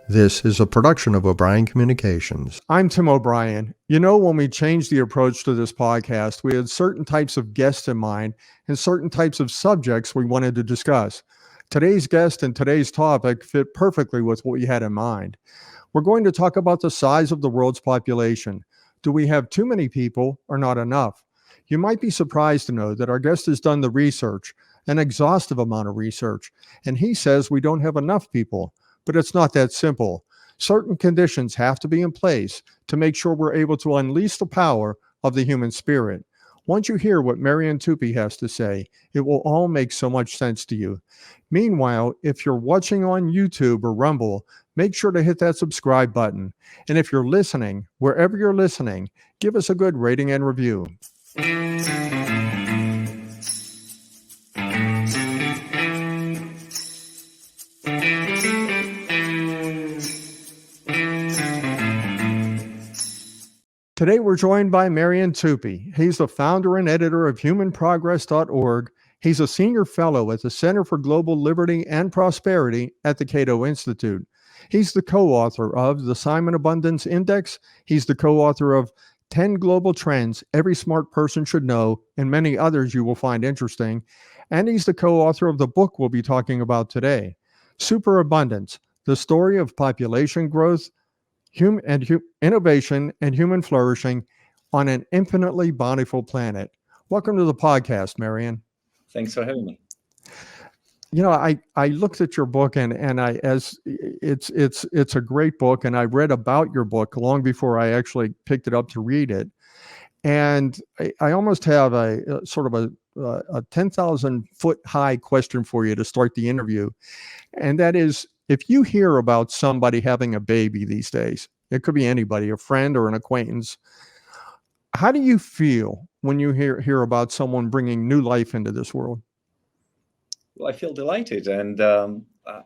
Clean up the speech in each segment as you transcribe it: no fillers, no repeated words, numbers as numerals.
This is a production of O'Brien Communications. I'm Tim O'Brien. You know, when we changed the approach to this podcast, we had certain types of guests in mind and certain types of subjects we wanted to discuss. Today's guest and today's topic fit perfectly with what we had in mind. We're going to talk about the size of the world's population. Do we have too many people or not enough? You might be surprised to know that our guest has done the research, an exhaustive amount of research, and he says we don't have enough people. But it's not that simple. Certain conditions have to be in place to make sure we're able to unleash the power of the human spirit. Once you hear what Marian Tupy has to say, it will all make so much sense to you. Meanwhile, if you're watching on YouTube or Rumble, make sure to hit that subscribe button. And if you're listening, wherever you're listening, give us a good rating and review. Today, we're joined by Marian Tupy. He's the founder and editor of humanprogress.org. He's a senior fellow at the Center for Global Liberty and Prosperity at the Cato Institute. He's the co-author of the Superabundance Index. He's the co-author of 10 Global Trends Every Smart Person Should Know, and many others you will find interesting. And he's the co-author of the book we'll be talking about today, Superabundance, the story of population growth, innovation and human flourishing on an infinitely bountiful planet. Welcome to the podcast, Marian. Thanks for having me. You know, I looked at your book and it's a great book, and I read about your book long before I actually picked it up to read it. And I almost have a sort of a 10,000 foot high question for you to start the interview. And that is, if you hear about somebody having a baby these days, it could be anybody, a friend or an acquaintance, how do you feel when you hear about someone bringing new life into this world? Well, I feel delighted, and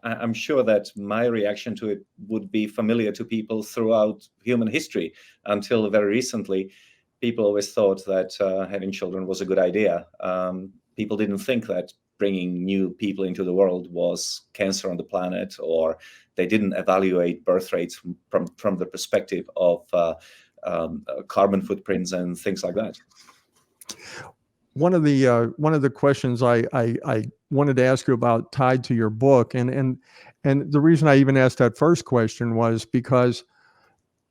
I'm sure that my reaction to it would be familiar to people throughout human history. Until very recently, people always thought that having children was a good idea. People didn't think that bringing new people into the world was cancer on the planet, or they didn't evaluate birth rates from the perspective of carbon footprints and things like that. One of the questions I wanted to ask you about tied to your book, and the reason I even asked that first question was because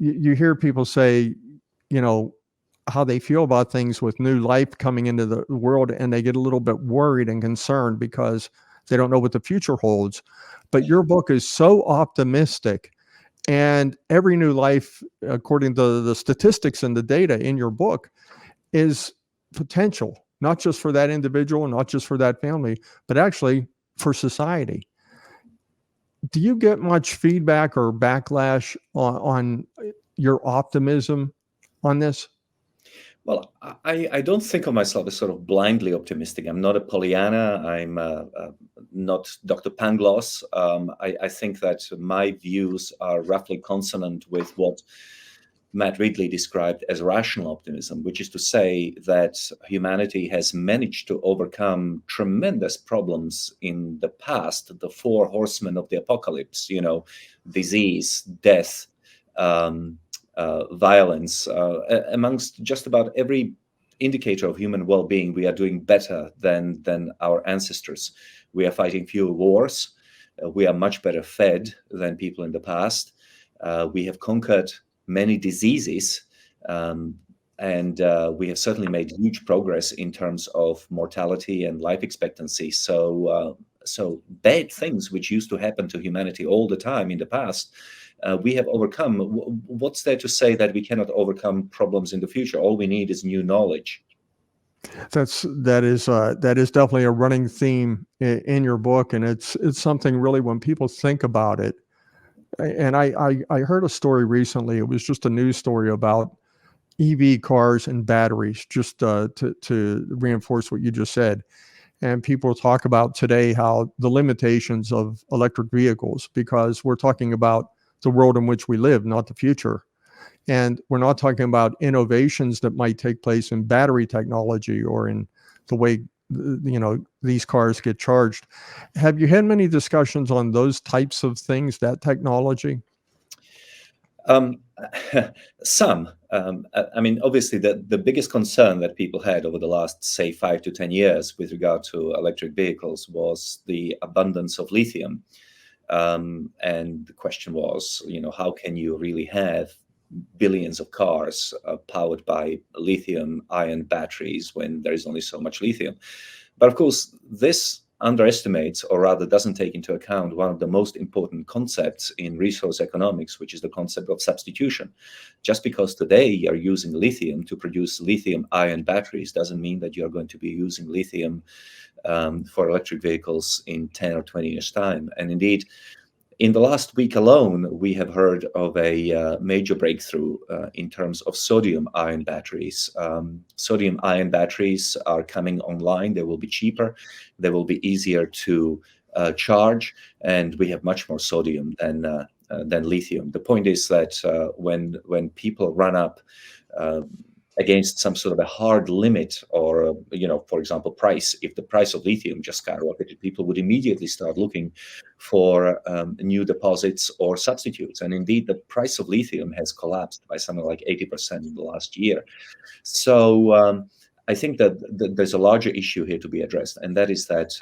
you hear people say, you know, how they feel about things with new life coming into the world, and they get a little bit worried and concerned because they don't know what the future holds. But your book is so optimistic, and every new life, according to the statistics and the data in your book, is potential, not just for that individual, not just for that family, but actually for society. Do you get much feedback or backlash on your optimism on this? Well, I don't think of myself as sort of blindly optimistic. I'm not a Pollyanna. I'm not Dr. Pangloss. I think that my views are roughly consonant with what Matt Ridley described as rational optimism, which is to say that humanity has managed to overcome tremendous problems in the past, the four horsemen of the apocalypse, disease, death, violence, amongst just about every indicator of human well-being. We are doing better than our ancestors. We are fighting fewer wars. We are much better fed than people in the past. We have conquered many diseases, and we have certainly made huge progress in terms of mortality and life expectancy. So bad things which used to happen to humanity all the time in the past, we have overcome. What's there to say that we cannot overcome problems in the future? All we need is new knowledge. That is definitely a running theme in your book, and it's something really when people think about it. And I heard a story recently. It was just a news story about EV cars and batteries, just to reinforce what you just said. And people talk about today how the limitations of electric vehicles, because we're talking about the world in which we live, not the future. And we're not talking about innovations that might take place in battery technology or in the way, these cars get charged. Have you had many discussions on those types of things, that technology? Um, some. I mean, obviously, the biggest concern that people had over the last, say, 5 to 10 years with regard to electric vehicles was the abundance of lithium. And the question was, how can you really have billions of cars powered by lithium-ion batteries when there is only so much lithium? But of course, this underestimates, or rather doesn't take into account, one of the most important concepts in resource economics, which is the concept of substitution. Just because today you're using lithium to produce lithium-ion batteries doesn't mean that you're going to be using lithium for electric vehicles in 10 or 20 years' time. And indeed, in the last week alone, we have heard of a major breakthrough in terms of sodium-ion batteries. Sodium-ion batteries are coming online. They will be cheaper. They will be easier to charge, and we have much more sodium than lithium. The point is that when people run up against some sort of a hard limit, or for example, price. If the price of lithium just skyrocketed, people would immediately start looking for new deposits or substitutes. And indeed, the price of lithium has collapsed by something like 80% in the last year. So I think that there's a larger issue here to be addressed, and that is that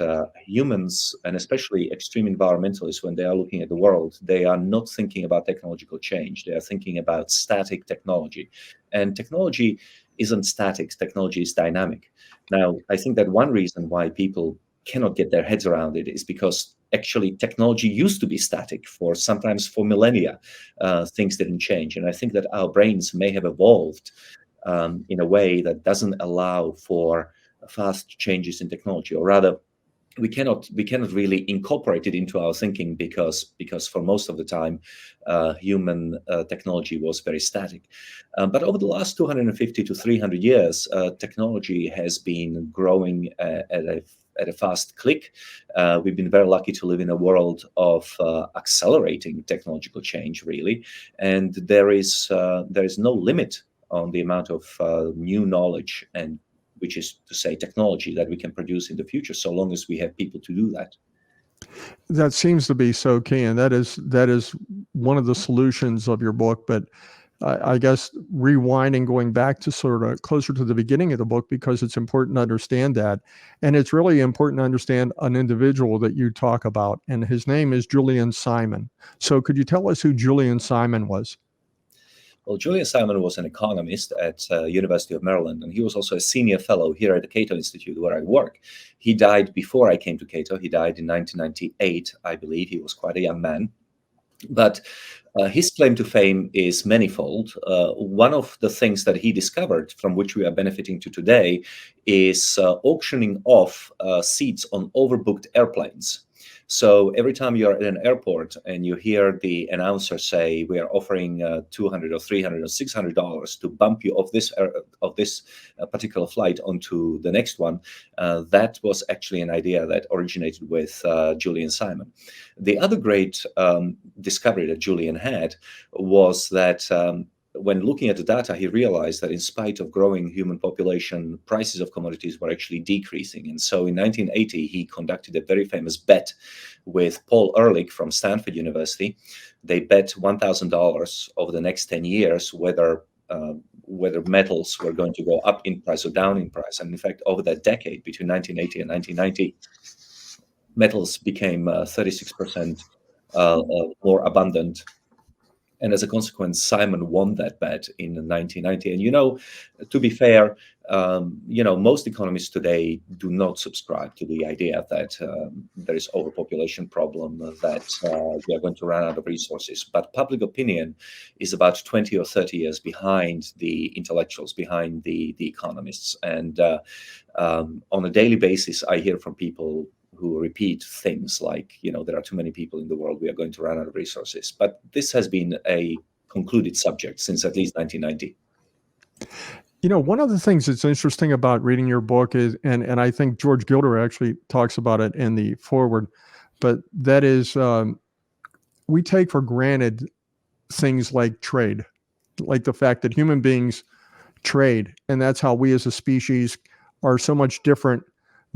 humans, and especially extreme environmentalists, when they are looking at the world, they are not thinking about technological change. They are thinking about static technology. And technology isn't static. Technology is dynamic. Now, I think that one reason why people cannot get their heads around it is because actually technology used to be static sometimes for millennia. Things didn't change. And I think that our brains may have evolved in a way that doesn't allow for fast changes in technology, or rather, we cannot really incorporate it into our thinking because for most of the time, human technology was very static. But over the last 250 to 300 years, technology has been growing at a fast click. We've been very lucky to live in a world of accelerating technological change, really, and there is no limit on the amount of new knowledge, and which is to say technology, that we can produce in the future, so long as we have people to do that. That seems to be so key, and that is one of the solutions of your book. But I guess rewinding, going back to sort of closer to the beginning of the book, because it's important to understand that. And it's really important to understand an individual that you talk about, and his name is Julian Simon. So could you tell us who Julian Simon was? Well, Julian Simon was an economist at University of Maryland, and he was also a senior fellow here at the Cato Institute, where I work. He died before I came to Cato. He died in 1998, I believe. He was quite a young man. But his claim to fame is manifold. One of the things that he discovered, from which we are benefiting to today, is auctioning off seats on overbooked airplanes. So every time you're at an airport and you hear the announcer say, we are offering $200 or $300 or $600 to bump you off this particular flight onto the next one, that was actually an idea that originated with Julian Simon. The other great discovery that Julian had was that when looking at the data, he realized that in spite of growing human population, prices of commodities were actually decreasing. And so in 1980, he conducted a very famous bet with Paul Ehrlich from Stanford University. They bet $1,000 over the next 10 years whether metals were going to go up in price or down in price. And in fact, over that decade, between 1980 and 1990, metals became 36% more abundant. And as a consequence, Simon won that bet in 1990. And, to be fair, most economists today do not subscribe to the idea that there is overpopulation problem, that we are going to run out of resources. But public opinion is about 20 or 30 years behind the intellectuals, behind the economists. And on a daily basis, I hear from people who repeat things like, there are too many people in the world, we are going to run out of resources. But this has been a concluded subject since at least 1990. One of the things that's interesting about reading your book is, and I think George Gilder actually talks about it in the foreword, but that is, we take for granted things like trade, like the fact that human beings trade, and that's how we as a species are so much different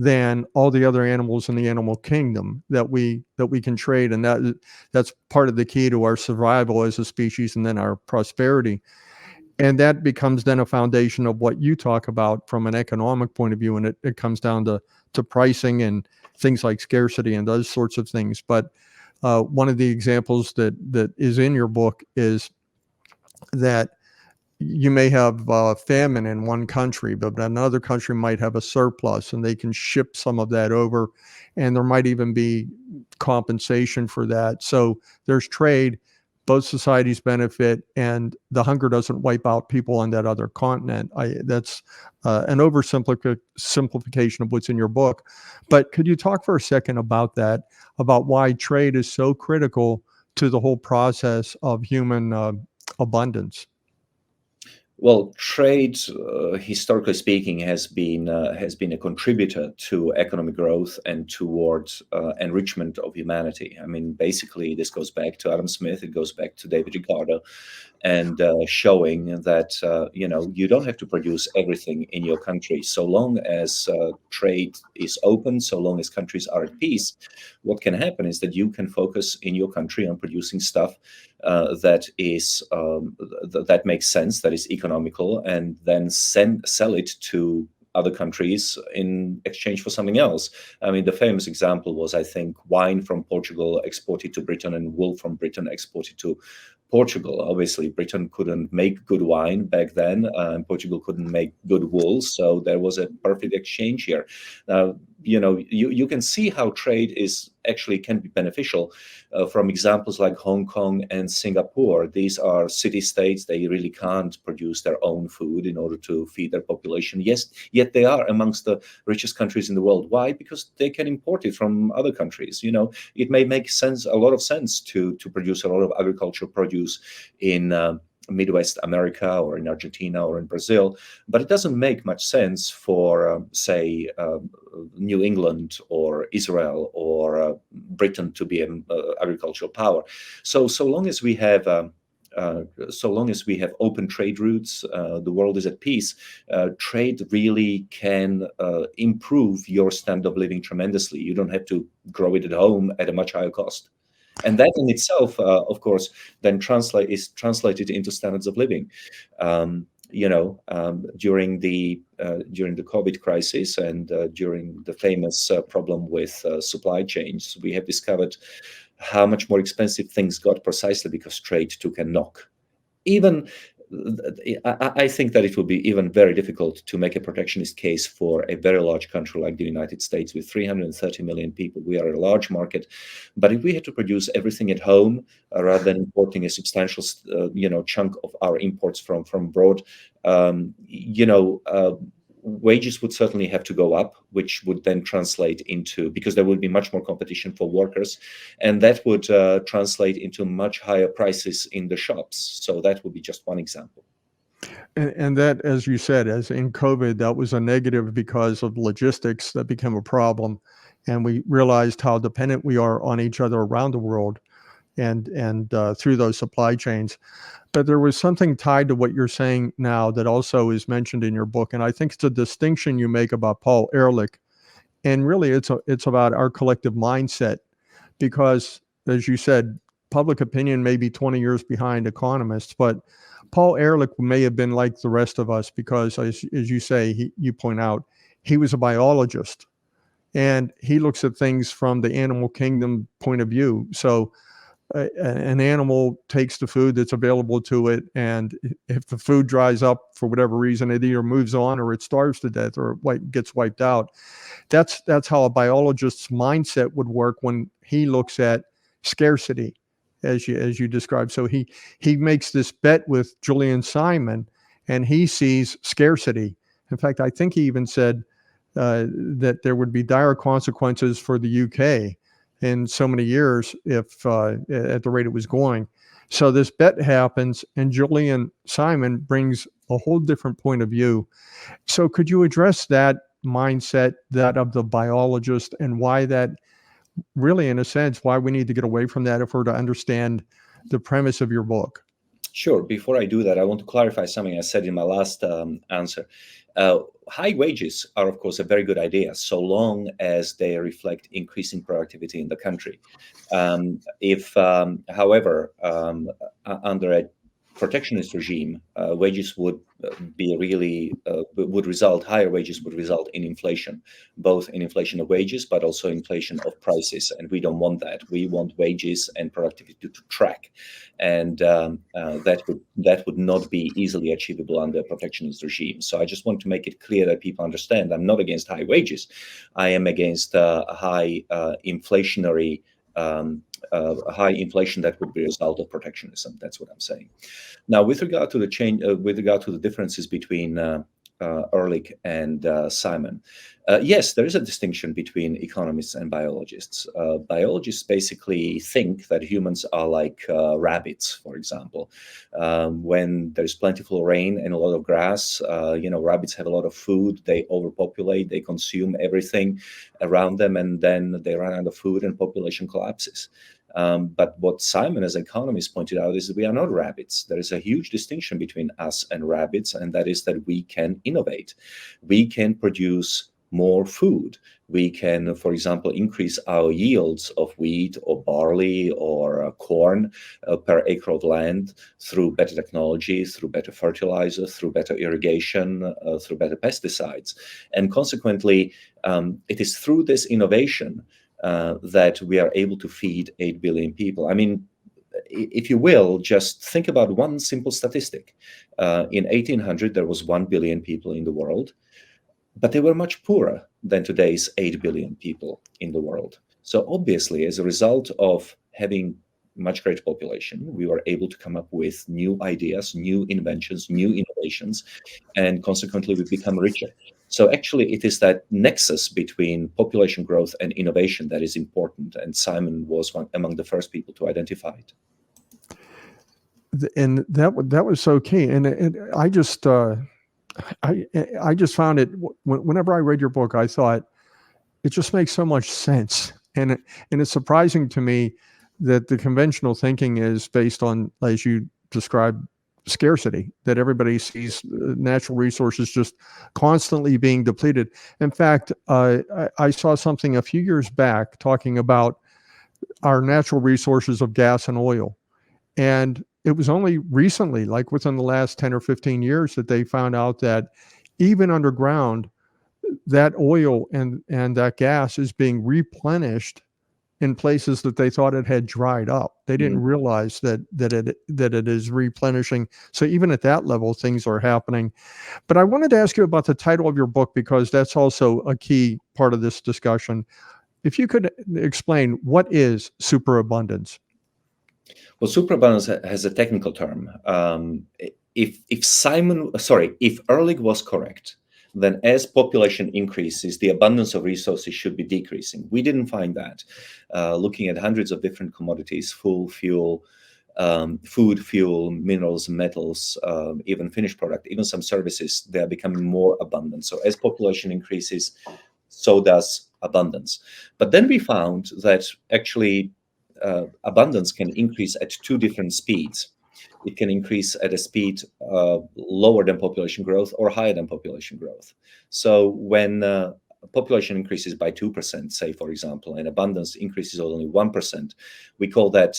than all the other animals in the animal kingdom that we can trade, and that's part of the key to our survival as a species and then our prosperity. And that becomes then a foundation of what you talk about from an economic point of view, and it comes down to pricing and things like scarcity and those sorts of things. But one of the examples that is in your book is that you may have famine in one country, but another country might have a surplus, and they can ship some of that over, and there might even be compensation for that. So there's trade, both societies benefit, and the hunger doesn't wipe out people on that other continent. That's an oversimplification of what's in your book. But could you talk for a second about that, about why trade is so critical to the whole process of human abundance? Well, trade, historically speaking, has been a contributor to economic growth and towards enrichment of humanity. I mean, basically, this goes back to Adam Smith. It goes back to David Ricardo, and showing that you don't have to produce everything in your country. So long as trade is open, so long as countries are at peace, what can happen is that you can focus in your country on producing stuff that makes sense, that is economical, and then sell it to other countries in exchange for something else. I mean, the famous example was, I think, wine from Portugal exported to Britain and wool from Britain exported to Portugal. Obviously, Britain couldn't make good wine back then, and Portugal couldn't make good wool, so there was a perfect exchange here. Now, you can see how trade can be beneficial from examples like Hong Kong and Singapore. These are city-states. They really can't produce their own food in order to feed their population. Yes, yet they are amongst the richest countries in the world. Why? Because they can import it from other countries. It may make a lot of sense to produce a lot of agricultural produce in Midwest America or in Argentina or in Brazil, but it doesn't make much sense for, say, New England or Israel or Britain to be an agricultural power. So long as we have open trade routes, the world is at peace. Trade really can improve your standard of living tremendously. You don't have to grow it at home at a much higher cost. And that in itself, of course, then is translated into standards of living. During the COVID crisis and during the famous problem with supply chains, we have discovered how much more expensive things got precisely because trade took a knock. I think that it will be even very difficult to make a protectionist case for a very large country like the United States with 330 million people. We are a large market, but if we had to produce everything at home rather than importing a substantial, chunk of our imports from abroad, wages would certainly have to go up, which would then translate into, because there would be much more competition for workers, and that would translate into much higher prices in the shops. So that would be just one example. And that, as you said, as in COVID, that was a negative because of logistics that became a problem. And we realized how dependent we are on each other around the world and through those supply chains. But there was something tied to what you're saying now that also is mentioned in your book. And I think it's a distinction you make about Paul Ehrlich. And really, it's about our collective mindset, because, as you said, public opinion may be 20 years behind economists, but Paul Ehrlich may have been like the rest of us because, as you say, you point out, he was a biologist, and he looks at things from the animal kingdom point of view. So an animal takes the food that's available to it, and if the food dries up for whatever reason, it either moves on or it starves to death or it gets wiped out. That's how a biologist's mindset would work when he looks at scarcity, as you described. So he makes this bet with Julian Simon, and he sees scarcity. In fact, I think he even said that there would be dire consequences for the UK in so many years if at the rate it was going. So this bet happens, and Julian Simon brings a whole different point of view. So could you address that mindset, that of the biologist, and why that really, in a sense, why we need to get away from that if we're to understand the premise of your book? Sure. Before I do that, I want to clarify something I said in my last answer. High wages are, of course, a very good idea, so long as they reflect increasing productivity in the country. However, under a protectionist regime, wages would be really higher wages would result in inflation, both in inflation of wages, but also inflation of prices. And we don't want that. We want wages and productivity to track, and that would not be easily achievable under a protectionist regime. So I just want to make it clear that people understand I'm not against high wages. I am against high inflationary. High inflation that would be a result of protectionism. That's what I'm saying. Now, with regard to the differences between Ehrlich and Simon, yes, there is a distinction between economists and biologists. Biologists basically think that humans are like rabbits, for example. When there's plentiful rain and a lot of grass, rabbits have a lot of food, they overpopulate, they consume everything around them, and then they run out of food and population collapses. But what Simon, as an economist, pointed out is that we are not rabbits. There is a huge distinction between us and rabbits, and that is that we can innovate. We can produce more food. We can, for example, increase our yields of wheat or barley or corn per acre of land through better technology, through better fertilizer, through better irrigation, through better pesticides. And consequently, it is through this innovation that we are able to feed 8 billion people. I mean, if you will, just think about one simple statistic. In 1800, there was 1 billion people in the world, but they were much poorer than today's 8 billion people in the world. So obviously, as a result of having much greater population, we were able to come up with new ideas, new inventions, new innovations, and consequently, we become richer. So actually, it is that nexus between population growth and innovation that is important, and Simon was among the first people to identify it. And that was so key. And I just found it, whenever I read your book, I thought it just makes so much sense. And it's surprising to me that the conventional thinking is based on, as you described, scarcity, that everybody sees natural resources just constantly being depleted. In fact, I saw something a few years back talking about our natural resources of gas and oil. And it was only recently, like within the last 10 or 15 years, that they found out that even underground, that oil and that gas is being replenished in places that they thought it had dried up. They didn't realize that it is replenishing. So even at that level, things are happening. But I wanted to ask you about the title of your book, because that's also a key part of this discussion. If you could explain, what is superabundance? Well, superabundance has a technical term. If Ehrlich was correct, then as population increases, the abundance of resources should be decreasing. We didn't find that. Looking at hundreds of different commodities, food, fuel, minerals, metals, even finished product, even some services, they are becoming more abundant. So as population increases, so does abundance. But then we found that actually abundance can increase at two different speeds. It can increase at a speed lower than population growth or higher than population growth. So when population increases by 2%, say, for example, and abundance increases only 1%, we call that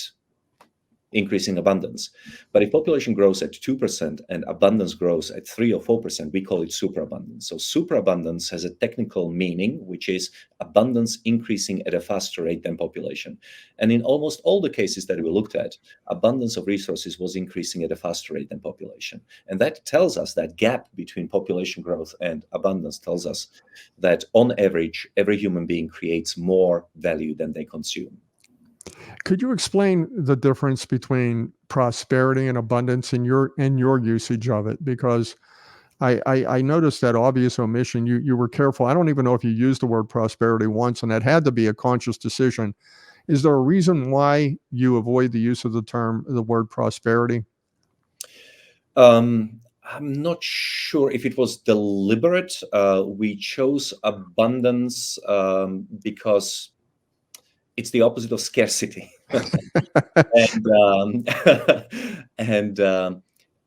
increasing abundance. But if population grows at 2% and abundance grows at 3 or 4%, we call it superabundance. So superabundance has a technical meaning, which is abundance increasing at a faster rate than population. And in almost all the cases that we looked at, abundance of resources was increasing at a faster rate than population. And that tells us, that gap between population growth and abundance tells us that on average, every human being creates more value than they consume. Could you explain the difference between prosperity and abundance in your usage of it? Because I noticed that obvious omission. You were careful. I don't even know if you used the word prosperity once, and that had to be a conscious decision. Is there a reason why you avoid the use of the word prosperity? I'm not sure if it was deliberate. We chose abundance because it's the opposite of scarcity. and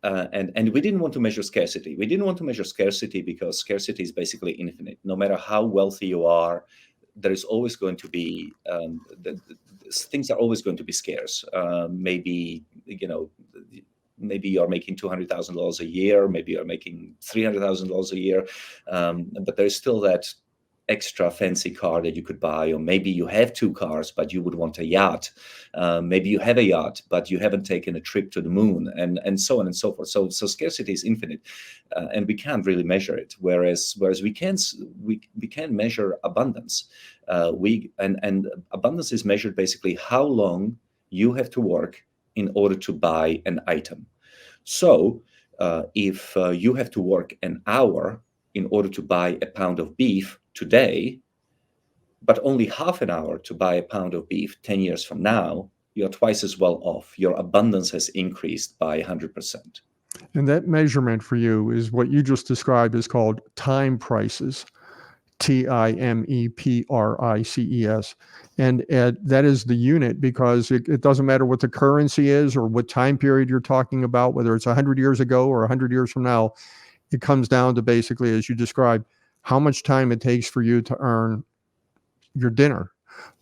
and we didn't want to measure scarcity. We didn't want to measure scarcity because scarcity is basically infinite. No matter how wealthy you are, there is always going to be things are always going to be scarce. Maybe you're making $200,000 a year, maybe you're making $300,000 a year, but there's still that extra fancy car that you could buy, or maybe you have 2 cars but you would want a yacht. Maybe you have a yacht but you haven't taken a trip to the moon, and so on and so forth. So scarcity is infinite, and we can't really measure it. Whereas we can measure abundance. And abundance is measured basically how long you have to work in order to buy an item. So if you have to work an hour in order to buy a pound of beef today, but only half an hour to buy a pound of beef 10 years from now, you're twice as well off. Your abundance has increased by 100%. And that measurement for you is what you just described is called time prices, TIMEPRICES. And that is the unit, because it doesn't matter what the currency is or what time period you're talking about, whether it's 100 years ago or 100 years from now. It comes down to basically, as you described, how much time it takes for you to earn your dinner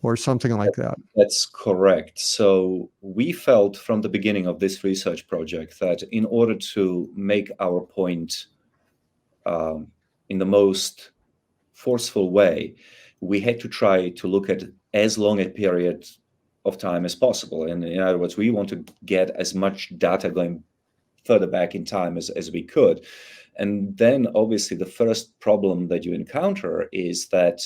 or something like that. That's correct. So we felt from the beginning of this research project that in order to make our point in the most forceful way, we had to try to look at as long a period of time as possible. And in other words, we want to get as much data going further back in time as we could. And then obviously the first problem that you encounter is that,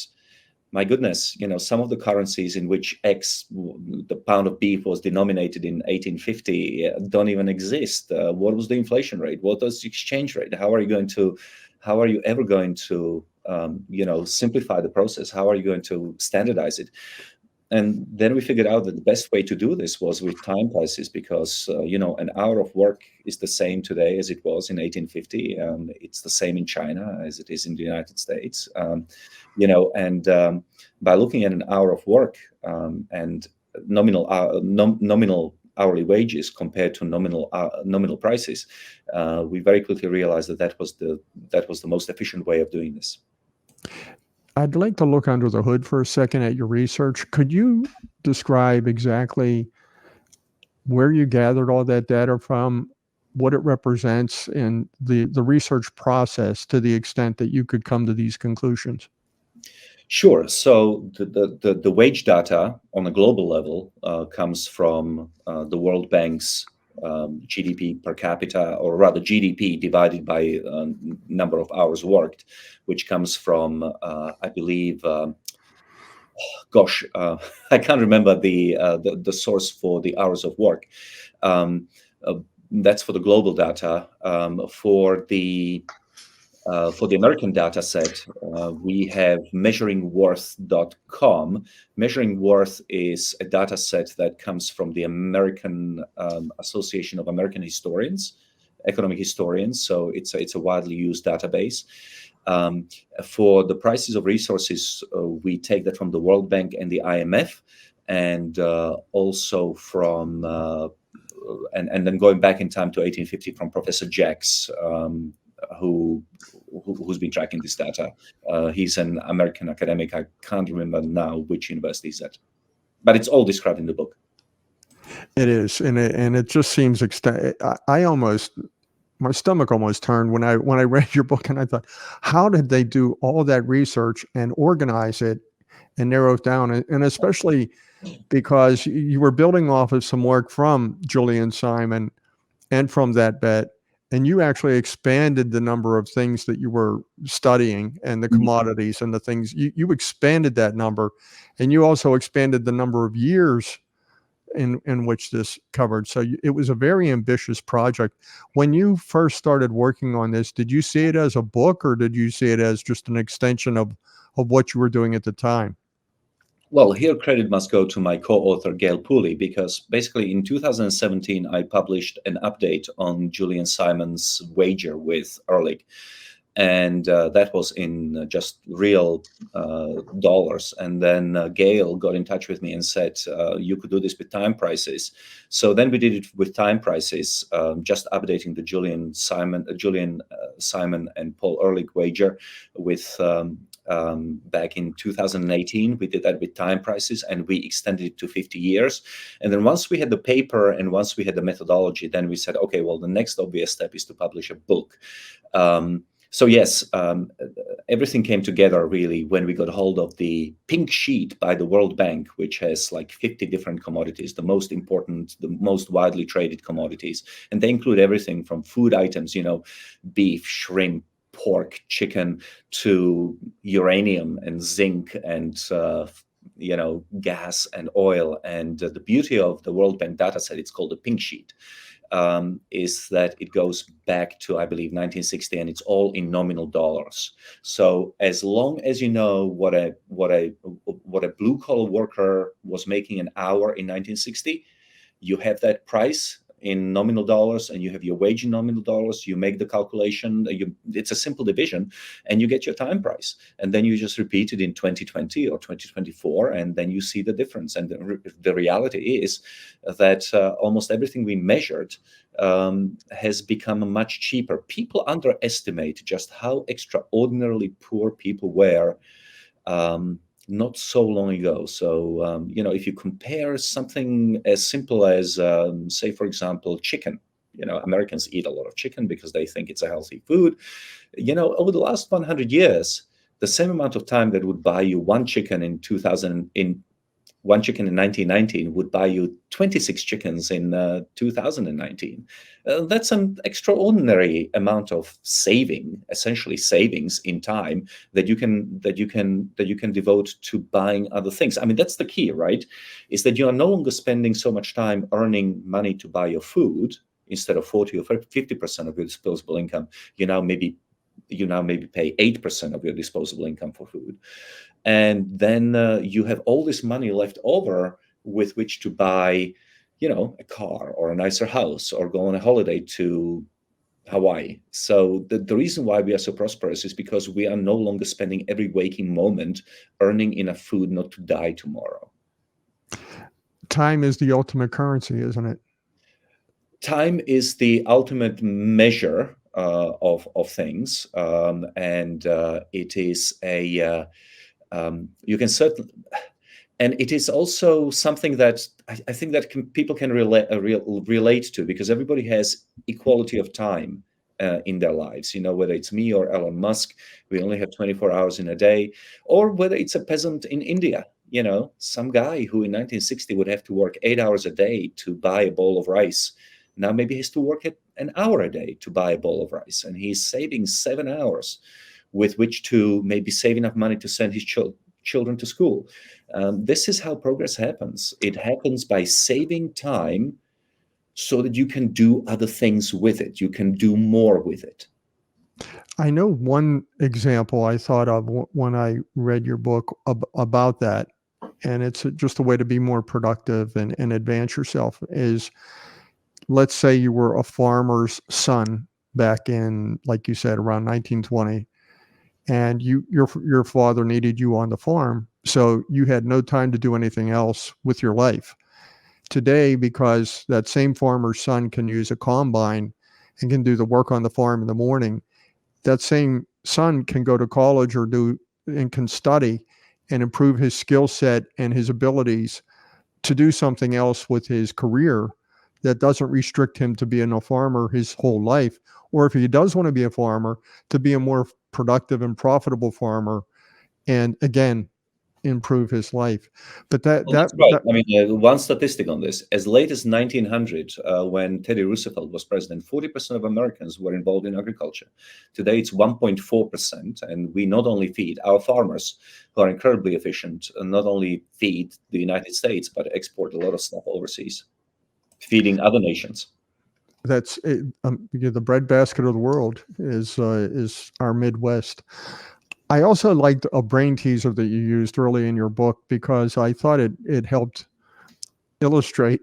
my goodness, some of the currencies in which the pound of beef was denominated in 1850 don't even exist. What was the inflation rate? What was the exchange rate? How are you ever going to simplify the process? How are you going to standardize it? And then we figured out that the best way to do this was with time prices, because an hour of work is the same today as it was in 1850. It's the same in China as it is in the United States. By looking at an hour of work and nominal hourly wages compared to nominal prices, we very quickly realized that was the most efficient way of doing this. I'd like to look under the hood for a second at your research. Could you describe exactly where you gathered all that data from, what it represents, and the research process to the extent that you could come to these conclusions? Sure. So the wage data on a global level comes from the World Bank's GDP per capita, or rather GDP divided by number of hours worked, which comes from, I believe, I can't remember the source for the hours of work. That's for the global data. For the American data set, we have measuringworth.com. Measuring Worth is a data set that comes from the American Association of American Historians, economic historians. So it's a widely used database. For the prices of resources, we take that from the World Bank and the IMF, and also from and then going back in time to 1850 from Professor Jacks, who's been tracking this data. He's an American academic. I can't remember now which university he's at, but it's all described in the book. It is, and it just seems my stomach almost turned when I read your book, and I thought, how did they do all that research and organize it and narrow it down? And especially because you were building off of some work from Julian Simon and from that bet, and you actually expanded the number of things that you were studying and the commodities and the things. You expanded that number, and you also expanded the number of years in which this covered. So it was a very ambitious project. When you first started working on this, did you see it as a book, or did you see it as just an extension of what you were doing at the time? Well, here credit must go to my co-author, Gail Pooley, because basically in 2017, I published an update on Julian Simon's wager with Ehrlich. And that was in just real dollars. And then Gail got in touch with me and said, you could do this with time prices. So then we did it with time prices, just updating the Julian Simon and Paul Ehrlich wager with back in 2018. We did that with time prices, and we extended it to 50 years. And then once we had the paper and once we had the methodology, then we said, okay, well, the next obvious step is to publish a book. So yes, everything came together really when we got hold of the pink sheet by the World Bank, which has like 50 different commodities, the most important, the most widely traded commodities. And they include everything from food items, beef, shrimp, pork, chicken, to uranium and zinc and gas and oil. And the beauty of the World Bank data set, it's called the pink sheet, is that it goes back to, I believe, 1960, and it's all in nominal dollars. So as long as you know what a blue collar worker was making an hour in 1960, you have that price in nominal dollars, and you have your wage in nominal dollars. You make the calculation. It's a simple division, and you get your time price. And then you just repeat it in 2020 or 2024, and then you see the difference. And the reality is that almost everything we measured has become much cheaper. People underestimate just how extraordinarily poor people were not so long ago. So, if you compare something as simple as, say, for example, chicken, Americans eat a lot of chicken because they think it's a healthy food. Over the last 100 years, the same amount of time that would buy you one chicken in 1919 would buy you 26 chickens in 2019. That's an extraordinary amount of essentially savings in time that you can devote to buying other things. I mean, that's the key, right? Is that you are no longer spending so much time earning money to buy your food. Instead of 40 or 50% of your disposable income, you now maybe pay 8% of your disposable income for food. And then you have all this money left over with which to buy, a car or a nicer house or go on a holiday to Hawaii. So the reason why we are so prosperous is because we are no longer spending every waking moment earning enough food not to die tomorrow. Time is the ultimate currency, isn't it? Time is the ultimate measure of things, and it is you can certainly, and it is also something that I think that people can relate to, because everybody has equality of time in their lives. Whether it's me or Elon Musk, we only have 24 hours in a day, or whether it's a peasant in India. Some guy who in 1960 would have to work 8 hours a day to buy a bowl of rice. Now maybe he has to work at an hour a day to buy a bowl of rice, and he's saving 7 hours with which to maybe save enough money to send his children to school. This is how progress happens. It happens by saving time so that you can do other things with it. You can do more with it. I know one example I thought of when I read your book about that, and it's just a way to be more productive and advance yourself, is, let's say you were a farmer's son back in, like you said, around 1920, and your father needed you on the farm, so you had no time to do anything else with your life. Today, because that same farmer's son can use a combine and can do the work on the farm in the morning, that same son can go to college and can study and improve his skill set and his abilities to do something else with his career that doesn't restrict him to being a farmer his whole life. Or if he does want to be a farmer, to be a more productive and profitable farmer, and again, improve his life. But that's right. I mean, one statistic on this: as late as 1900, when Teddy Roosevelt was president, 40% of Americans were involved in agriculture. Today, it's 1.4%, and we not only feed our farmers, who are incredibly efficient, and not only feed the United States, but export a lot of stuff overseas, feeding other nations. That's it. The breadbasket of the world is our Midwest. I also liked a brain teaser that you used early in your book, because I thought it helped illustrate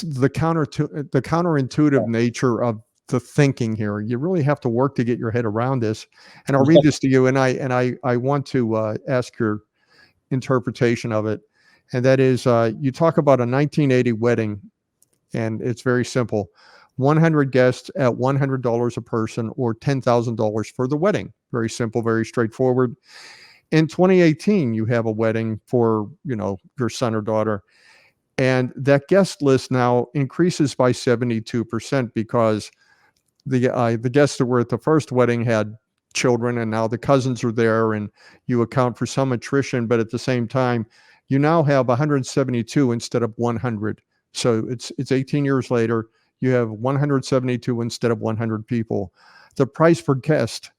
the counterintuitive nature of the thinking here. You really have to work to get your head around this. And I'll read this to you, and I want to ask your interpretation of it. And that is, you talk about a 1980 wedding, and it's very simple: 100 guests at $100 a person, or $10,000 for the wedding. Very simple, very straightforward. In 2018, you have a wedding for, your son or daughter, and that guest list now increases by 72% because the guests that were at the first wedding had children, and now the cousins are there, and you account for some attrition, but at the same time, you now have 172 instead of 100. So it's 18 years later, you have 172 instead of 100 people. The price per guest,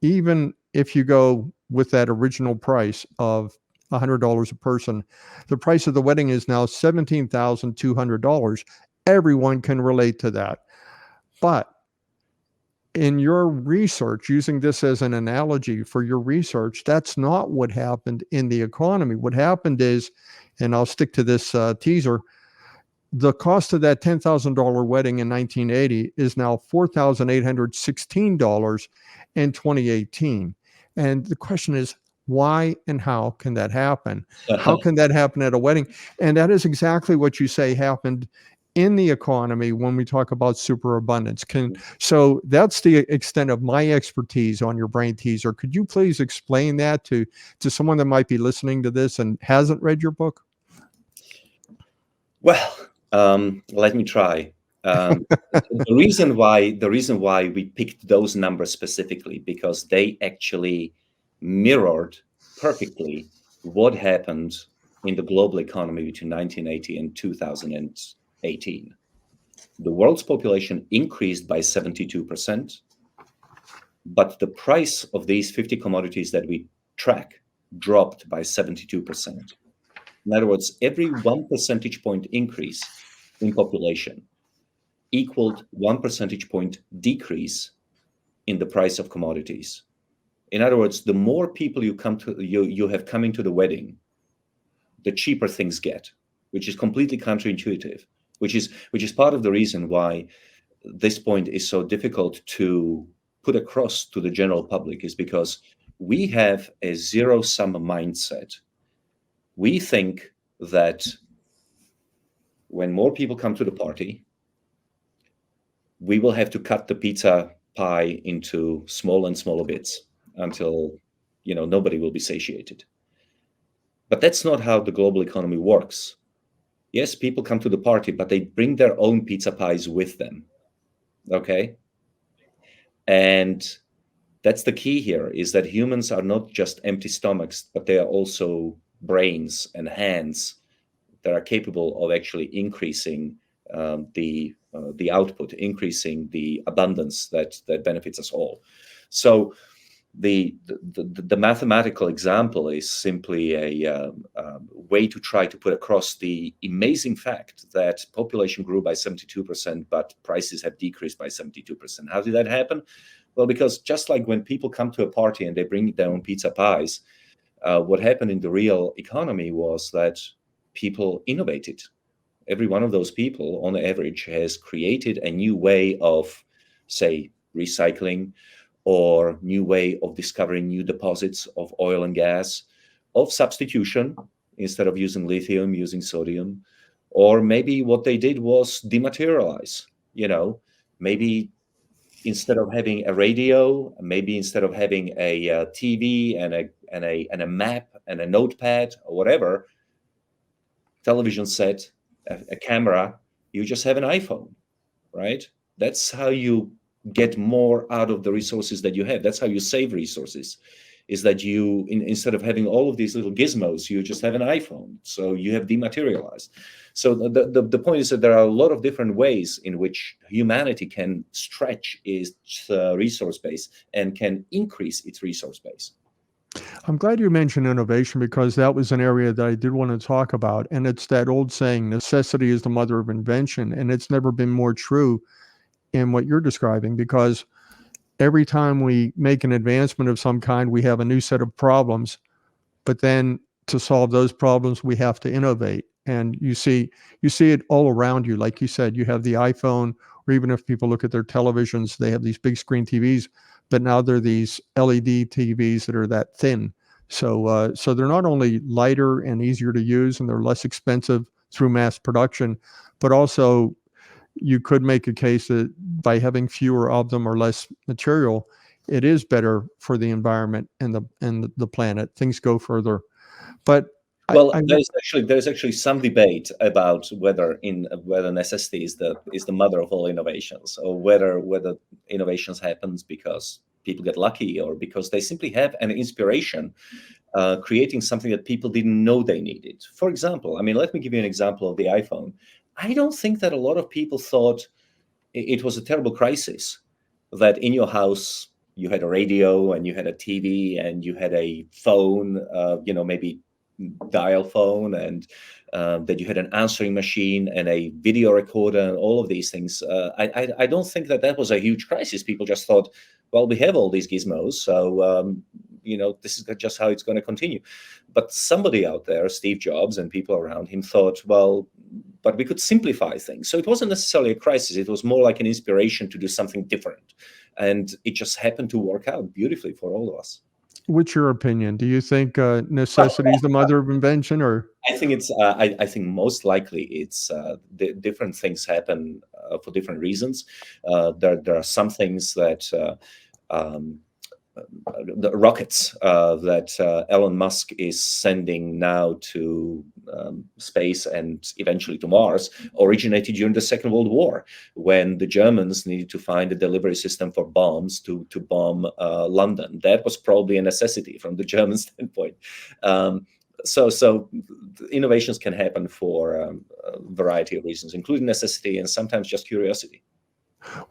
even if you go with that original price of $100 a person, the price of the wedding is now $17,200. Everyone can relate to that. But in your research, using this as an analogy for your research, that's not what happened in the economy. What happened is, and I'll stick to this teaser, the cost of that $10,000 wedding in 1980 is now $4,816 in 2018. And the question is, why and how can that happen? How can that happen at a wedding? And that is exactly what you say happened in the economy when we talk about superabundance. So that's the extent of my expertise on your brain teaser. Could you please explain that to someone that might be listening to this and hasn't read your book? Well, let me try. The reason why we picked those numbers specifically, because they actually mirrored perfectly what happened in the global economy between 1980 and 2018. The world's population increased by 72%, but the price of these 50 commodities that we track dropped by 72%. In other words, every 1 percentage point increase in population equaled 1 percentage point decrease in the price of commodities. In other words, the more people you have coming to the wedding, the cheaper things get, which is completely counterintuitive, which is part of the reason why this point is so difficult to put across to the general public, is because we have a zero-sum mindset. We think that when more people come to the party, we will have to cut the pizza pie into smaller and smaller bits until, nobody will be satiated. But that's not how the global economy works. Yes, people come to the party, but they bring their own pizza pies with them. Okay? And that's the key here, is that humans are not just empty stomachs, but they are also brains and hands that are capable of actually increasing the output, increasing the abundance that benefits us all. So the mathematical example is simply a way to try to put across the amazing fact that population grew by 72%, but prices have decreased by 72%. How did that happen? Well, because just like when people come to a party and they bring their own pizza pies, what happened in the real economy was that people innovated. Every one of those people, on average, has created a new way of, say, recycling, or new way of discovering new deposits of oil and gas, of substitution, instead of using lithium, using sodium. Or maybe what they did was dematerialize. Maybe instead of having a radio, maybe instead of having a TV and a map and a notepad or whatever, television set, a camera, you just have an iPhone, right? That's how you get more out of the resources that you have. That's how you save resources, is that you, instead of having all of these little gizmos, you just have an iPhone. So you have dematerialized. So the point is that there are a lot of different ways in which humanity can stretch its resource base and can increase its resource base. I'm glad you mentioned innovation, because that was an area that I did want to talk about. And it's that old saying, necessity is the mother of invention. And it's never been more true in what you're describing, because every time we make an advancement of some kind, we have a new set of problems. But then to solve those problems, we have to innovate. And you see it all around you. Like you said, you have the iPhone, or even if people look at their televisions, they have these big screen TVs, but now they're these LED TVs that are that thin. So they're not only lighter and easier to use, and they're less expensive through mass production, but also you could make a case that by having fewer of them or less material, it is better for the environment and the planet. Things go further. But Well, there's actually some debate about whether necessity is the mother of all innovations, or whether innovations happens because people get lucky, or because they simply have an inspiration creating something that people didn't know they needed. For example, I mean, let me give you an example of the iPhone. I don't think that a lot of people thought it was a terrible crisis that in your house you had a radio and you had a TV and you had a phone, maybe dial phone, and that you had an answering machine and a video recorder and all of these things. I don't think that was a huge crisis. People just thought, well, we have all these gizmos, so this is just how it's going to continue. But somebody out there, Steve Jobs and people around him, thought, well, but we could simplify things. So it wasn't necessarily a crisis. It was more like an inspiration to do something different. And it just happened to work out beautifully for all of us. what's your opinion? Do you think necessity is the mother of invention, or? I think it's. I think most likely it's different things happen for different reasons. There are some things that the rockets that Elon Musk is sending now to space and eventually to Mars originated during the Second World War, when the Germans needed to find a delivery system for bombs to bomb London. That was probably a necessity from the German standpoint. So innovations can happen for a variety of reasons, including necessity and sometimes just curiosity.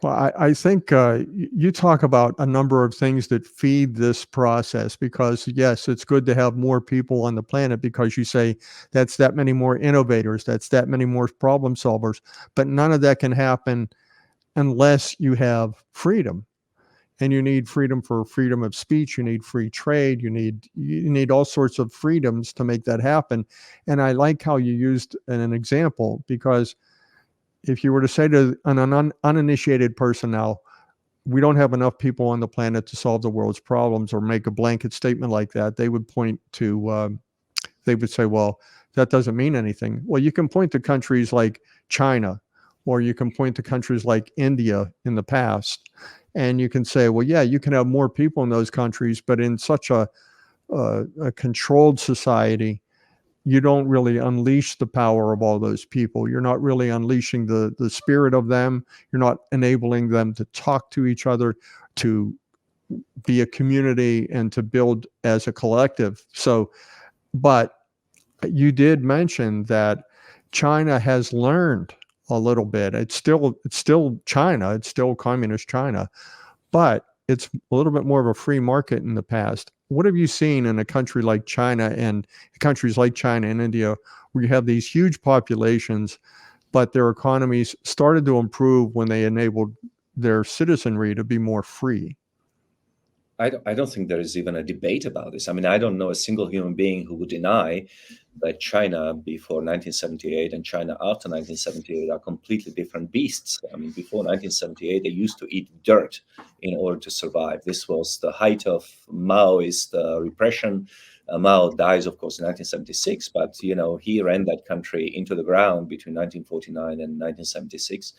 Well, I think you talk about a number of things that feed this process, because yes, it's good to have more people on the planet, because you say that's that many more innovators, that's that many more problem solvers, but none of that can happen unless you have freedom. And you need freedom for freedom of speech, you need free trade, you need all sorts of freedoms to make that happen. And I like how you used an example, because if you were to say to an uninitiated person now, we don't have enough people on the planet to solve the world's problems, or make a blanket statement like that, they would point to, they would say, well, that doesn't mean anything. Well, you can point to countries like China, or you can point to countries like India in the past, and you can say, well, yeah, you can have more people in those countries, but in such a controlled society, you don't really unleash the power of all those people. You're not really unleashing the spirit of them. You're not enabling them to talk to each other, to be a community, and to build as a collective. So, but you did mention that China has learned a little bit. It's still China. It's still communist China, but it's a little bit more of a free market in the past. What have you seen in a country like China and countries like China and India, where you have these huge populations, but their economies started to improve when they enabled their citizenry to be more free? I don't think there is even a debate about this. I mean, I don't know a single human being who would deny that China before 1978 and China after 1978 are completely different beasts. I mean, before 1978, they used to eat dirt in order to survive. This was the height of Maoist repression. Mao dies, of course, in 1976, but he ran that country into the ground between 1949 and 1976.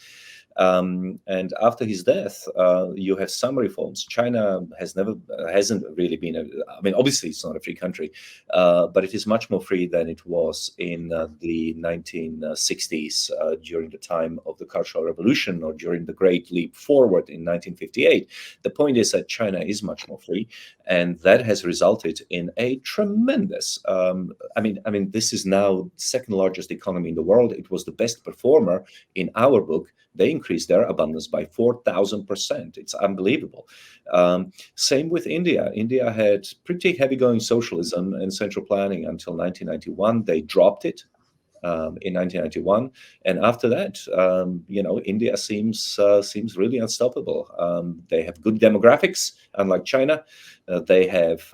And after his death, you have some reforms. China hasn't really been. I mean, obviously, it's not a free country, but it is much more free than it was in the 1960s during the time of the Cultural Revolution, or during the Great Leap Forward in 1958. The point is that China is much more free, and that has resulted in a tremendous. I mean, this is now the second largest economy in the world. It was the best performer in our book. They increased their abundance by 4,000%. It's unbelievable. Same with India. India had pretty heavy-going socialism and central planning until 1991. They dropped it in 1991, and after that, India seems really unstoppable. They have good demographics, unlike China. They have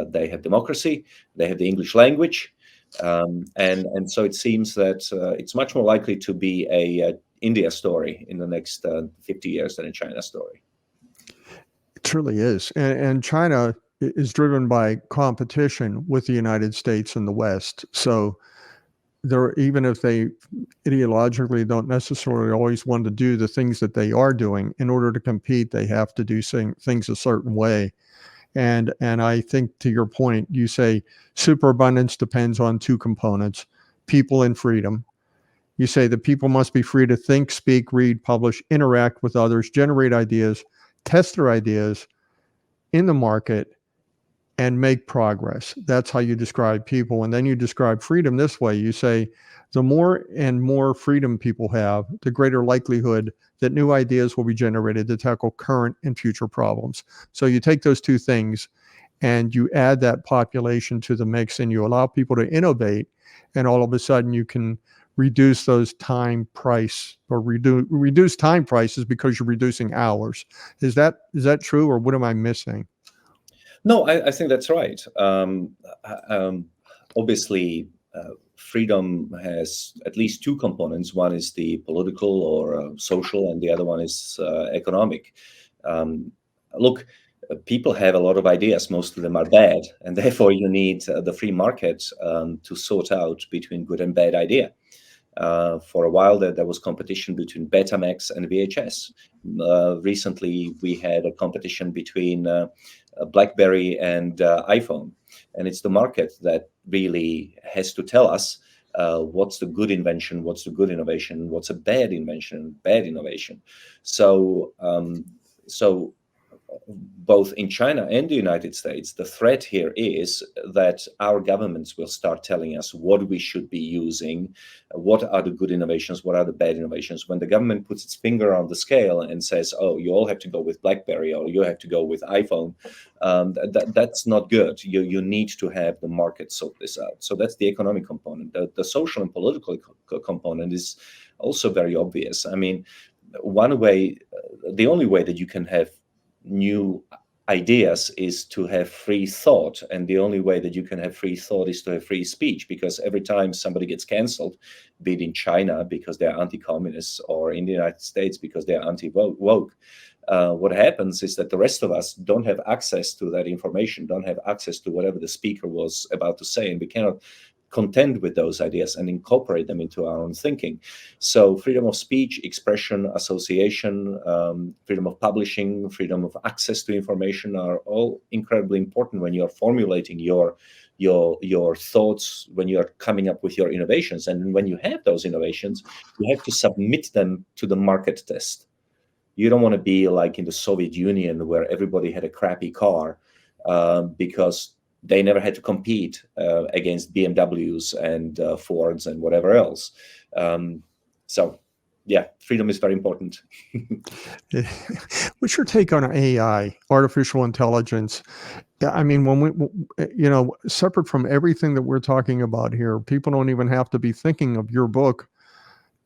They have democracy, they have the English language, and so it seems that it's much more likely to be a India story in the next 50 years than a China story. It truly is. And China is driven by competition with the United States and the West. So even if they ideologically don't necessarily always want to do the things that they are doing, in order to compete, they have to do things a certain way. And I think, to your point, you say superabundance depends on two components: people and freedom. You say the people must be free to think, speak, read, publish, interact with others, generate ideas, test their ideas in the market, and make progress. That's how you describe people. And then you describe freedom this way. You say the more and more freedom people have, the greater likelihood that new ideas will be generated to tackle current and future problems. So you take those two things and you add that population to the mix, and you allow people to innovate, and all of a sudden you can reduce those time price, or reduce time prices, because you're reducing hours. Is that true, or what am I missing? No, I think that's right. Obviously, freedom has at least two components. One is the political or social, and the other one is economic. Look, people have a lot of ideas. Most of them are bad, and therefore you need the free market to sort out between good and bad idea. For a while there was competition between Betamax and VHS. Recently, we had a competition between BlackBerry and iPhone. And it's the market that really has to tell us what's the good invention, what's the good innovation, what's a bad invention, bad innovation. So both in China and the United States, the threat here is that our governments will start telling us what we should be using, what are the good innovations, what are the bad innovations. When the government puts its finger on the scale and says, oh, you all have to go with BlackBerry, or you have to go with iPhone, that's not good. You need to have the market sort this out. So that's the economic component. The social and political component is also very obvious. I mean, the only way that you can have new ideas is to have free thought, and the only way that you can have free thought is to have free speech, because every time somebody gets canceled, be it in China because they're anti-communist, or in the United States because they're anti-woke, what happens is that the rest of us don't have access to that information, don't have access to whatever the speaker was about to say, and we cannot contend with those ideas and incorporate them into our own thinking. So freedom of speech, expression, association, freedom of publishing, freedom of access to information are all incredibly important when you're formulating your thoughts, when you're coming up with your innovations. And when you have those innovations, you have to submit them to the market test. You don't want to be like in the Soviet Union, where everybody had a crappy car because they never had to compete against BMWs and Fords and whatever else. So, yeah, freedom is very important. What's your take on AI, artificial intelligence? I mean, when we, separate from everything that we're talking about here, people don't even have to be thinking of your book,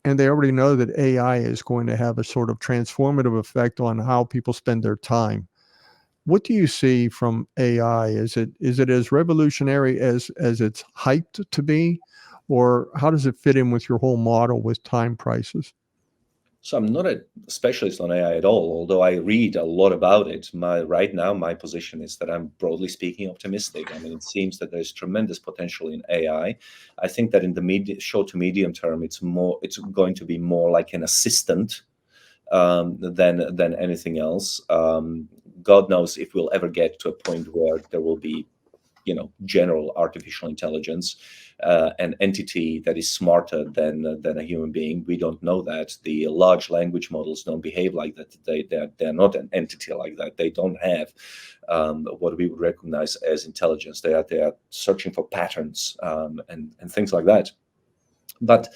and they already know that AI is going to have a sort of transformative effect on how people spend their time. What do you see from AI? Is it as revolutionary as it's hyped to be, or how does it fit in with your whole model with time prices? So I'm not a specialist on AI at all, although I read a lot about it. Right now, my position is that I'm, broadly speaking, optimistic. I mean, it seems that there's tremendous potential in AI. I think that in the short to medium term, it's going to be more like an assistant than anything else. God knows if we'll ever get to a point where there will be, general artificial intelligence, an entity that is smarter than a human being. We don't know that. The large language models don't behave like that. They're not an entity like that. They don't have what we would recognize as intelligence. They are searching for patterns and things like that. But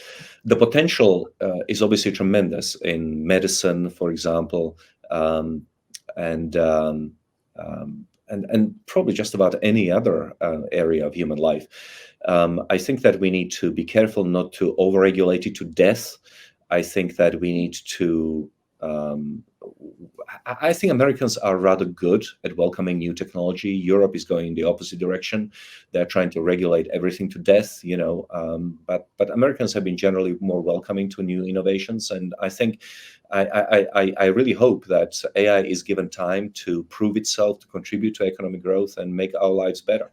the potential is obviously tremendous in medicine, for example, and probably just about any other area of human life. I think that we need to be careful not to overregulate it to death. I think that we need to I think Americans are rather good at welcoming new technology. Europe is going in the opposite direction. They're trying to regulate everything to death, but Americans have been generally more welcoming to new innovations. And I think I really hope that AI is given time to prove itself, to contribute to economic growth and make our lives better.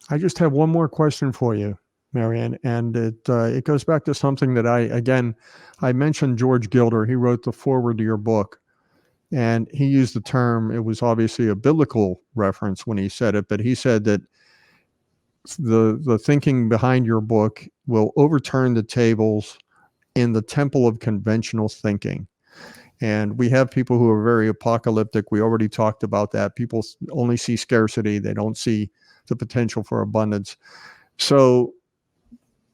I just have one more question for you, Marian, and it goes back to something that I mentioned George Gilder. He wrote the foreword to your book, and he used the term, it was obviously a biblical reference when he said it, but he said that the thinking behind your book will overturn the tables in the temple of conventional thinking. And we have people who are very apocalyptic. We already talked about that. People only see scarcity. They don't see the potential for abundance. So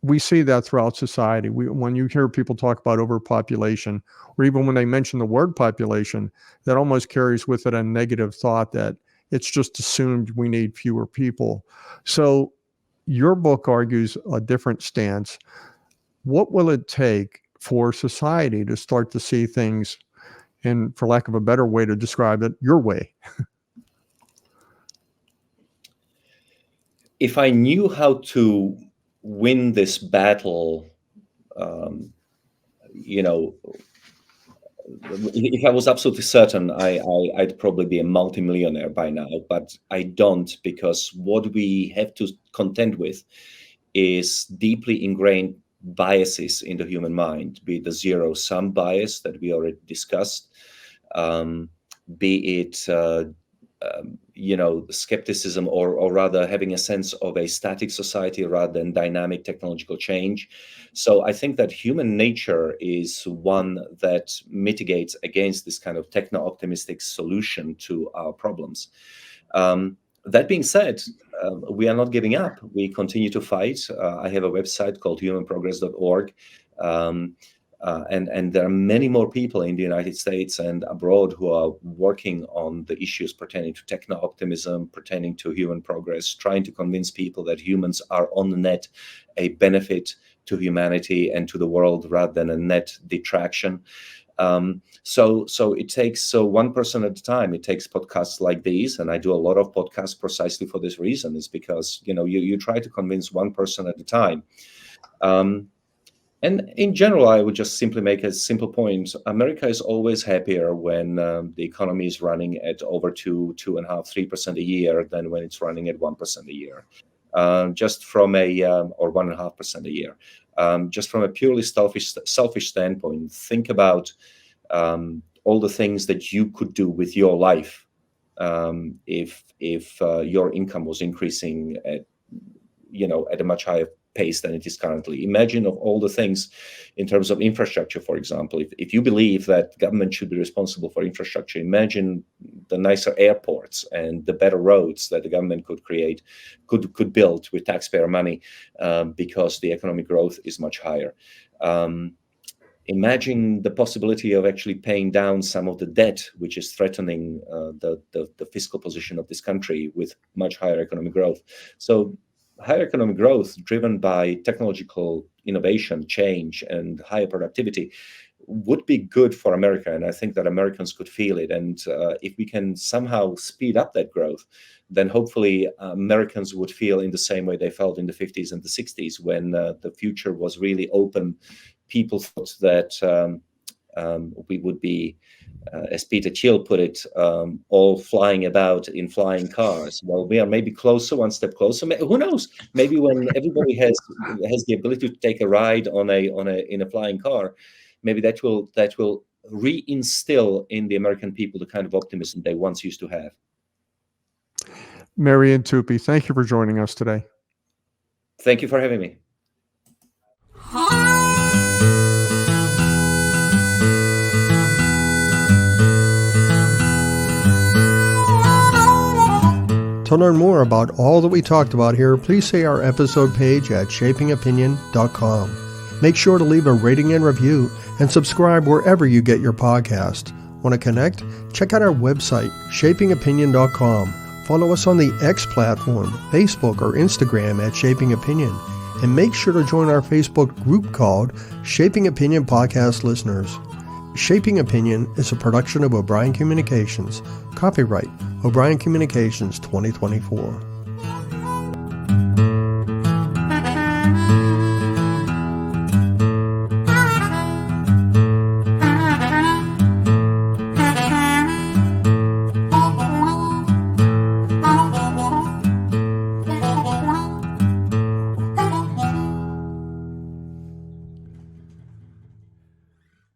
we see that throughout society. When you hear people talk about overpopulation, or even when they mention the word population, that almost carries with it a negative thought that it's just assumed we need fewer people. So your book argues a different stance. What will it take for society to start to see things, and for lack of a better way to describe it, your way? If I knew how to win this battle, if I was absolutely certain, I'd probably be a multimillionaire by now, but I don't, because what we have to contend with is deeply ingrained biases in the human mind, be it the zero-sum bias that we already discussed, be it skepticism, or rather having a sense of a static society rather than dynamic technological change. So I think that human nature is one that mitigates against this kind of techno-optimistic solution to our problems. That being said, we are not giving up. We continue to fight. I have a website called humanprogress.org. And there are many more people in the United States and abroad who are working on the issues pertaining to techno-optimism, pertaining to human progress, trying to convince people that humans are on the net a benefit to humanity and to the world rather than a net detraction. So it takes one person at a time. It takes podcasts like these, and I do a lot of podcasts precisely for this reason. Is because you try to convince one person at a time. And in general, I would just simply make a simple point. America is always happier when the economy is running at over 2.5%, 3% a year than when it's running at 1% a year. Just from or 1.5% a year. Just from a purely selfish standpoint, think about all the things that you could do with your life if your income was increasing at a much higher pace than it is currently. Imagine of all the things in terms of infrastructure, for example. If you believe that government should be responsible for infrastructure, imagine the nicer airports and the better roads that the government could create, could build with taxpayer money, because the economic growth is much higher. Imagine the possibility of actually paying down some of the debt, which is threatening the fiscal position of this country with much higher economic growth. So higher economic growth driven by technological innovation, change, and higher productivity would be good for America. And I think that Americans could feel it. And if we can somehow speed up that growth, then hopefully Americans would feel in the same way they felt in the 50s and the 60s when the future was really open. People thought that we would be, as Peter Thiel put it, all flying about in flying cars. Well, we are maybe closer, one step closer. Who knows? Maybe when everybody has the ability to take a ride in a flying car, maybe that will reinstill in the American people the kind of optimism they once used to have. Marian Tupy, thank you for joining us today. Thank you for having me. To learn more about all that we talked about here, please see our episode page at shapingopinion.com. Make sure to leave a rating and review and subscribe wherever you get your podcast. Want to connect? Check out our website, shapingopinion.com. Follow us on the X platform, Facebook or Instagram at Shaping Opinion. And make sure to join our Facebook group called Shaping Opinion Podcast Listeners. Shaping Opinion is a production of O'Brien Communications. Copyright O'Brien Communications 2024.